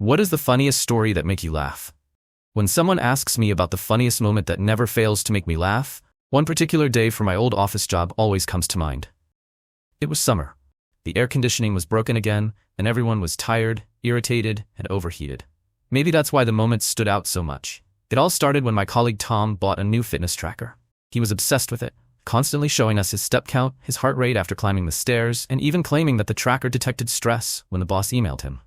What is the funniest story that make you laugh? When someone asks me about the funniest moment that never fails to make me laugh, one particular day for my old office job always comes to mind. It was summer. The air conditioning was broken again, and everyone was tired, irritated, and overheated. Maybe that's why the moment stood out so much. It all started when my colleague Tom bought a new fitness tracker. He was obsessed with it, constantly showing us his step count, his heart rate after climbing the stairs, and even claiming that the tracker detected stress when the boss emailed him.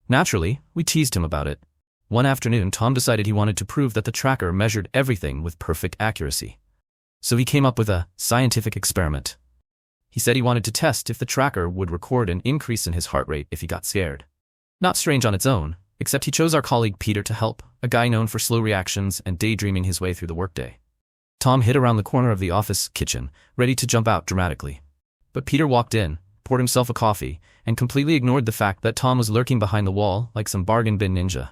Naturally, we teased him about it. One afternoon, Tom decided he wanted to prove that the tracker measured everything with perfect accuracy. So he came up with a scientific experiment. He said he wanted to test if the tracker would record an increase in his heart rate if he got scared. Not strange on its own, except he chose our colleague Peter to help, a guy known for slow reactions and daydreaming his way through the workday. Tom hid around the corner of the office kitchen, ready to jump out dramatically. But Peter walked in, poured himself a coffee, and completely ignored the fact that Tom was lurking behind the wall like some bargain bin ninja.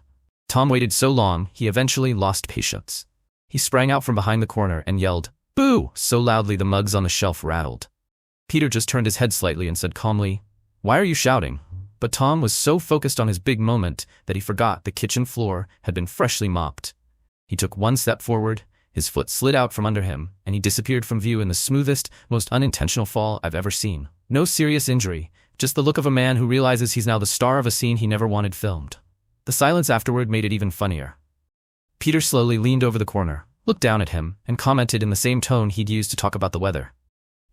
Tom waited so long, he eventually lost patience. He sprang out from behind the corner and yelled, "Boo!" so loudly the mugs on the shelf rattled. Peter just turned his head slightly and said calmly, "Why are you shouting?" But Tom was so focused on his big moment that he forgot the kitchen floor had been freshly mopped. He took one step forward, his foot slid out from under him, and he disappeared from view in the smoothest, most unintentional fall I've ever seen. No serious injury, just the look of a man who realizes he's now the star of a scene he never wanted filmed. The silence afterward made it even funnier. Peter slowly leaned over the corner, looked down at him, and commented in the same tone he'd used to talk about the weather.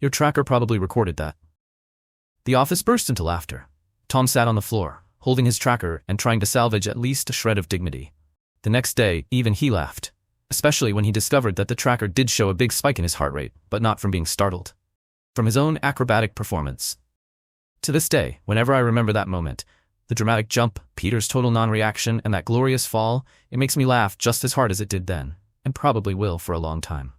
"Your tracker probably recorded that." The office burst into laughter. Tom sat on the floor, holding his tracker and trying to salvage at least a shred of dignity. The next day, even he laughed, especially when he discovered that the tracker did show a big spike in his heart rate, but not from being startled. From his own acrobatic performance. To this day, whenever I remember that moment, the dramatic jump, Peter's total non-reaction, and that glorious fall, it makes me laugh just as hard as it did then, and probably will for a long time.